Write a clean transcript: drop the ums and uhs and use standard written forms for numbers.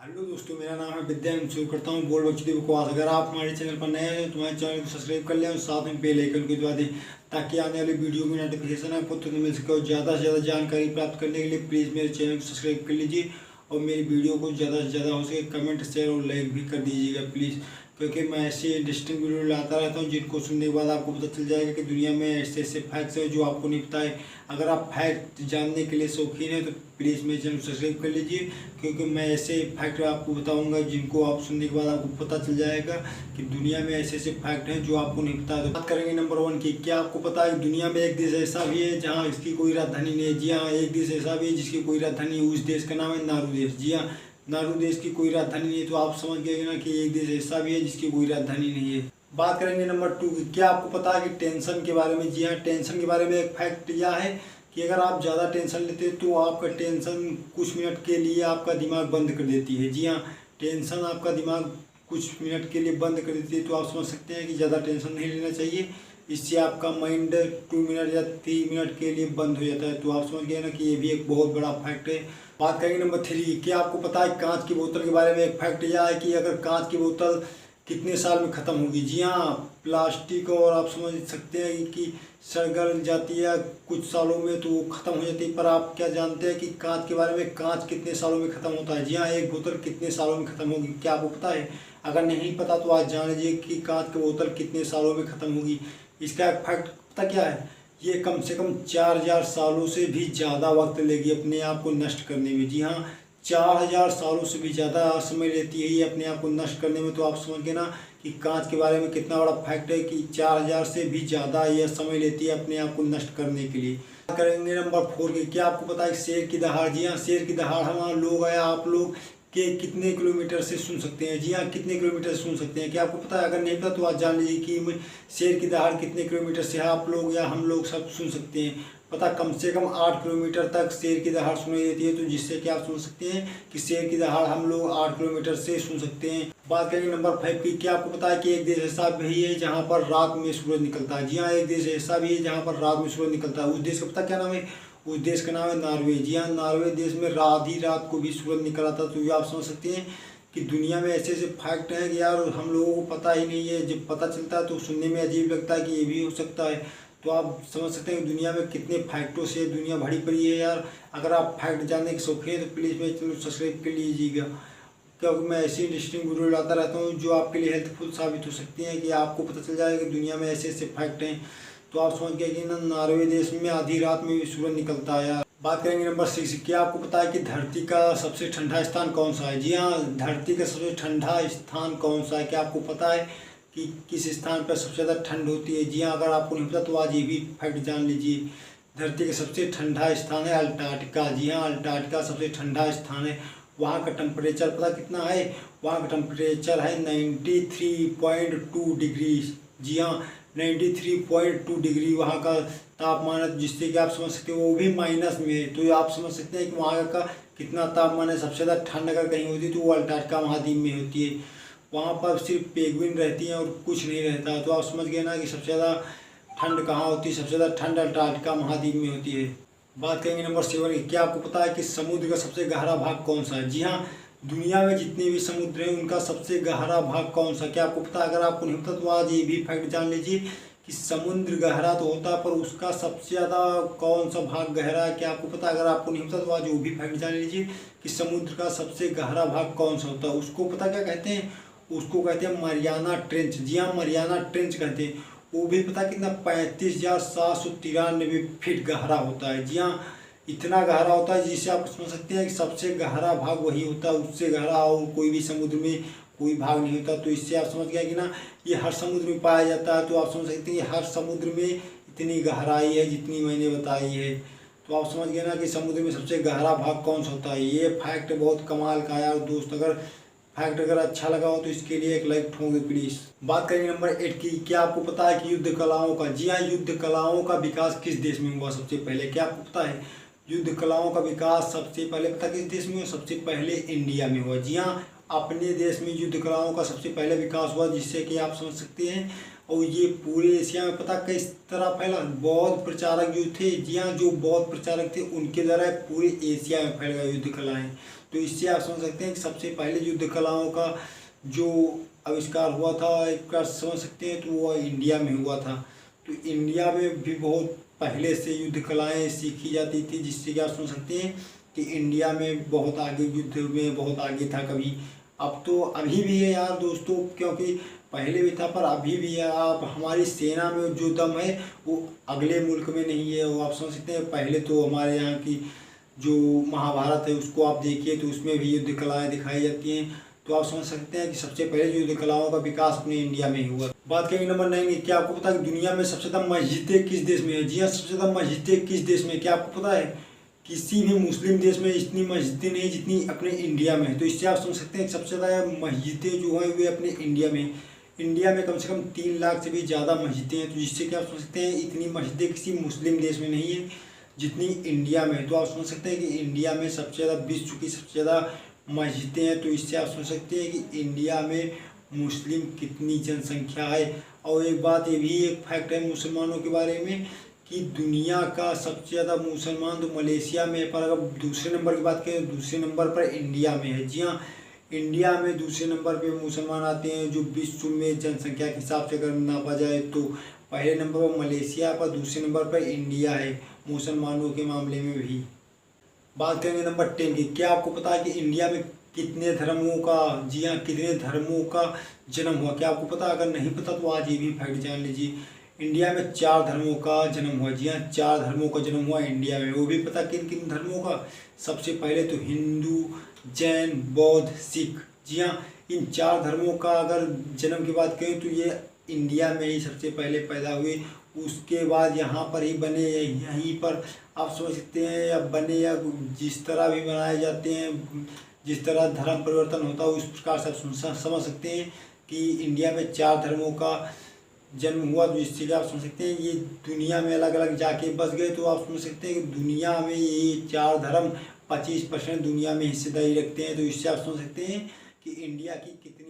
Hello दोस्तों, मेरा नाम है विद्या। मैं शुरू करता हूँ बोल बच्चों बकवास। अगर आप हमारे चैनल पर नए हैं तो हमारे चैनल को सब्सक्राइब कर लें और साथ में बेल आइकन को दबा दें ताकि आने वाली वीडियो की नोटिफिकेशन आपको तुरंत मिल सके। और ज़्यादा से ज़्यादा जानकारी प्राप्त करने के लिए प्लीज़ मेरे चैनल को सब्सक्राइब कर लीजिए और मेरी वीडियो को ज़्यादा से ज़्यादा हो सके कमेंट शेयर और लाइक भी कर दीजिएगा प्लीज़, क्योंकि मैं ऐसे इंटरेस्टिंग वीडियो लाता रहता हूँ जिनको सुनने के बाद आपको पता चल जाएगा कि दुनिया में ऐसे ऐसे फैक्ट्स हैं जो आपको नहीं पता है। अगर आप फैक्ट जानने के लिए शौकीन हैं तो प्लीज़ मेरे चैनल को सब्सक्राइब कर लीजिए, क्योंकि मैं ऐसे फैक्ट आपको बताऊंगा जिनको आप सुनने के बाद आपको पता चल जाएगा कि दुनिया में ऐसे ऐसे फैक्ट हैं जो आपको नहीं पता। तो बात करेंगे नंबर 1 की। क्या आपको पता है दुनिया में एक देश ऐसा भी है जहाँ इसकी कोई राजधानी नहीं है? जी हाँ, एक देश ऐसा भी है जिसकी कोई राजधानी है। उस देश का नाम है नारू देश। जी हाँ, नारू देश की कोई राजधानी नहीं है। तो आप समझ गए ना कि एक देश ऐसा भी है जिसकी कोई राजधानी नहीं है। बात करेंगे नंबर 2 की। क्या आपको पता है कि टेंशन के बारे में? जी हाँ, टेंशन के बारे में एक फैक्ट यह है कि अगर आप ज़्यादा टेंशन लेते हैं तो आपका टेंशन कुछ मिनट के लिए आपका दिमाग बंद कर देती है। जी हाँ, टेंशन आपका दिमाग कुछ मिनट के लिए बंद कर देती है। तो आप समझ सकते हैं कि ज़्यादा टेंशन नहीं लेना चाहिए। इससे आपका माइंड 2 मिनट या 3 मिनट के लिए बंद हो जाता है। तो आप समझ गए ना कि ये भी एक बहुत बड़ा फैक्ट है। बात करेंगे नंबर 3। क्या आपको पता है कांच की बोतल के बारे में? एक फैक्ट यह है कि अगर कांच की बोतल कितने साल में ख़त्म होगी? जी हाँ, प्लास्टिक और आप समझ सकते हैं कि सड़ गल जाती है कुछ सालों में तो वो ख़त्म हो जाती है। पर आप क्या जानते हैं कि कांच के बारे में? कांच कितने सालों में ख़त्म होता है? जी हाँ, एक बोतल कितने सालों में ख़त्म होगी? क्या आपको पता है? अगर नहीं पता तो आज जान लीजिए कि कांच की बोतल कितने सालों में ख़त्म होगी। इसका एक फैक्ट पता क्या है? ये कम से कम 4000 सालों से भी ज़्यादा वक्त लेगी अपने आप को नष्ट करने में। जी हाँ, 4000 सालों से भी ज़्यादा समय लेती है ये अपने आप को नष्ट करने में। तो आप समझ गए ना कि कांच के बारे में कितना बड़ा फैक्ट है कि 4000 से भी ज़्यादा यह समय लेती है अपने आप को नष्ट करने के लिए। बात करेंगे नंबर 4 की। क्या आपको पता है शेर की दहाड़? जी हाँ, शेर की दहाड़ हम लोग या आप लोग के कितने किलोमीटर से सुन सकते हैं? जी हाँ, कितने किलोमीटर से सुन सकते हैं? क्या आपको पता है? अगर नहीं पता तो आज जान लीजिए कि शेर की दहाड़ कितने किलोमीटर से आप लोग या हम लोग सब सुन सकते हैं। पता कम से कम 8 किलोमीटर तक शेर की दहाड़ सुनाई देती है। तो जिससे कि आप सुन सकते हैं कि शेर की दहाड़ हम लोग 8 किलोमीटर से सुन सकते हैं। बात करेंगे नंबर 5 की। क्या आपको पता है कि एक देश ऐसा भी है जहाँ पर रात में सूरज निकलता है? जी हाँ, एक देश ऐसा भी है जहाँ पर रात में सूरज निकलता है। उस देश का पता क्या नाम है? उस देश का नाम है नॉर्वे। जी हाँ, नॉर्वे देश में आधी रात को भी सूरज निकल आता। तो ये आप समझ सकते हैं कि दुनिया में ऐसे ऐसे फैक्ट हैं कि यार हम लोगों को पता ही नहीं है। जब पता चलता है तो सुनने में अजीब लगता है कि ये भी हो सकता है। तो आप समझ सकते हैं कि दुनिया में कितने फैक्टों से दुनिया भरी पड़ी है यार। अगर आप फैक्ट जानने के शौकीन हैं तो प्लीज़ मेरे चैनल को सब्सक्राइब कर लीजिएगा, क्योंकि मैं ऐसी इंटरेस्टिंग वीडियो लाता रहता हूँ जो आपके लिए हेल्पफुल साबित हो सकती हैं कि आपको पता चल जाएगा कि दुनिया में ऐसे ऐसे फैक्ट हैं। तो आप समझ गए कि ना नॉर्वे देश में आधी रात में भी सूरज निकलता है यार। बात करेंगे नंबर 6। क्या आपको पता है कि धरती का सबसे ठंडा स्थान कौन सा है? जी हाँ, धरती का सबसे ठंडा स्थान कौन सा है? क्या आपको पता है कि किस स्थान पर सबसे ज़्यादा ठंड होती है? जी हाँ, अगर आपको नहीं पता तो आज ये भी फैक्ट जान लीजिए। धरती का सबसे ठंडा स्थान है अंटार्कटिका। जी हाँ, अंटार्कटिका सबसे ठंडा स्थान है। वहाँ का टेम्परेचर पता कितना है? वहाँ का टेम्परेचर है 93.2 डिग्री। जी हाँ, 93.2 डिग्री वहाँ का तापमान है, जिससे कि आप समझ सकते हो वो भी माइनस में है। तो आप समझ सकते हैं कि वहाँ का कितना तापमान है। सबसे ज़्यादा ठंड अगर कहीं होती है तो वो अंटार्कटिका महाद्वीप में होती है। वहाँ पर सिर्फ पेंगुइन रहती हैं और कुछ नहीं रहता। तो आप समझ गए ना कि सबसे ज़्यादा ठंड कहाँ होती है? सबसे ज़्यादा ठंड अंटार्कटिका महाद्वीप में होती है। बात करेंगे नंबर 7 की। क्या आपको पता है कि समुद्र का सबसे गहरा भाग कौन सा है? जी हाँ, दुनिया में जितने भी समुद्र हैं उनका सबसे गहरा भाग कौन सा? क्या आपको पता है? अगर आपको नहीं पता तो आज ये भी फैक्ट जान लीजिए कि समुद्र गहरा तो होता है पर उसका सबसे ज़्यादा कौन सा भाग गहरा है? क्या आपको पता है? अगर आपको नहीं पता तो आज वो भी फैक्ट जान लीजिए कि समुद्र का सबसे गहरा भाग कौन सा होता है। उसको पता क्या कहते हैं? उसको कहते हैं मरियाना ट्रेंच। जी हाँ, मरियाना ट्रेंच कहते हैं। वो भी पता कितना? 35,793 फीट गहरा होता है। जी हाँ, इतना गहरा होता है जिससे आप समझ सकते हैं कि सबसे गहरा भाग वही होता है। उससे गहरा और कोई भी समुद्र में कोई भाग नहीं होता। तो इससे आप समझ गए कि ना ये हर समुद्र में पाया जाता है। तो आप समझ सकते हैं कि हर समुद्र में इतनी गहराई है जितनी मैंने बताई है। तो आप समझ गए ना कि समुद्र में सबसे गहरा भाग कौन सा होता है। ये फैक्ट बहुत कमाल का है यार दोस्त। अगर अच्छा लगा हो तो इसके लिए एक लाइक ठोक दो प्लीज़। बात करेंगे नंबर 8 की। क्या आपको पता है कि युद्ध कलाओं का? जी हाँ, युद्ध कलाओं का विकास किस देश में हुआ सबसे पहले? क्या आपको पता है? युद्ध कलाओं का विकास सबसे पहले पता किस देश में हुआ? सबसे पहले इंडिया में हुआ। जी हाँ, अपने देश में युद्ध कलाओं का सबसे पहले विकास हुआ, जिससे कि आप समझ सकते हैं। और ये पूरे एशिया में पता किस तरह फैला? बौद्ध प्रचारक जो थे, जी हाँ, जो बौद्ध प्रचारक थे उनके द्वारा पूरे एशिया में फैल गया युद्ध कलाएँ। तो तो इससे आप समझ सकते हैं कि सबसे पहले युद्ध कलाओं का जो आविष्कार हुआ था एक बार समझ सकते हैं तो वो इंडिया में हुआ था। तो इंडिया में भी बहुत पहले से युद्ध कलाएँ सीखी जाती थी, जिससे कि आप समझ सकते हैं कि इंडिया में बहुत आगे, युद्ध में बहुत आगे था कभी। अब तो अभी भी है यार दोस्तों, क्योंकि पहले भी था पर अभी भी है। आप हमारी सेना में जो दम है वो अगले मुल्क में नहीं है। वो आप समझ सकते हैं, पहले तो हमारे यहाँ की जो महाभारत है उसको आप देखिए तो उसमें भी युद्ध कलाएँ दिखाई जाती हैं। तो आप समझ सकते हैं कि सबसे पहले जो युद्ध कलाओं का विकास अपने इंडिया में ही हुआ। बात करेंगे नंबर 9 की, क्या आपको पता है कि दुनिया में सबसे ज़्यादा मस्जिदें किस देश में है? जी हाँ, सबसे ज़्यादा मस्जिदें किस देश में, क्या आपको पता है? किसी भी मुस्लिम देश में इतनी मस्जिदें नहीं जितनी अपने इंडिया में है। तो इससे आप समझ सकते हैं कि सबसे ज़्यादा मस्जिदें जो हैं वे अपने इंडिया में, इंडिया में कम से कम 3 लाख से भी ज़्यादा मस्जिदें हैं। तो जिससे कि आप समझ सकते हैं इतनी मस्जिदें किसी मुस्लिम देश में नहीं है जितनी इंडिया में। तो आप समझ सकते हैं कि इंडिया में सबसे ज़्यादा विश्व की सबसे ज़्यादा मस्जिदें हैं। तो इससे आप समझ सकते हैं कि इंडिया में मुस्लिम कितनी जनसंख्या है। और एक बात ये भी एक फैक्ट है मुसलमानों के बारे में कि दुनिया का सबसे ज़्यादा मुसलमान तो मलेशिया में है, पर अगर दूसरे नंबर की बात करें दूसरे नंबर पर इंडिया में है। जी हाँ, इंडिया में दूसरे नंबर पे मुसलमान आते हैं जो विश्व में जनसंख्या के हिसाब से अगर नापा जाए तो पहले नंबर पर मलेशिया पर, दूसरे नंबर पर इंडिया है मुसलमानों के मामले में भी। बात करेंगे नंबर 10 की, क्या आपको पता है कि इंडिया में कितने धर्मों का, जी हाँ, कितने धर्मों का जन्म हुआ? क्या आपको पता? अगर नहीं पता तो आज ये भी फैक्ट जान लीजिए। इंडिया में 4 धर्मों का जन्म हुआ। जी हाँ, 4 धर्मों का जन्म हुआ इंडिया में। वो भी पता किन किन धर्मों का? सबसे पहले तो हिंदू, जैन, बौद्ध, सिख। जी हाँ, इन 4 धर्मों का अगर जन्म की बात करें तो ये इंडिया में ही सबसे पहले पैदा हुए। उसके बाद यहाँ पर ही बने, यहीं पर आप समझ सकते हैं या बने या जिस तरह भी बनाए जाते हैं, जिस तरह धर्म परिवर्तन होता है उस प्रकार से आप समझ सकते हैं कि इंडिया में 4 धर्मों का जन्म हुआ। तो इससे आप समझ सकते हैं ये दुनिया में अलग अलग जाके बस गए। तो आप समझ सकते हैं कि दुनिया में ये 4 धर्म 25% दुनिया में हिस्सेदारी रखते हैं। तो इससे आप समझ सकते हैं कि इंडिया की कितनी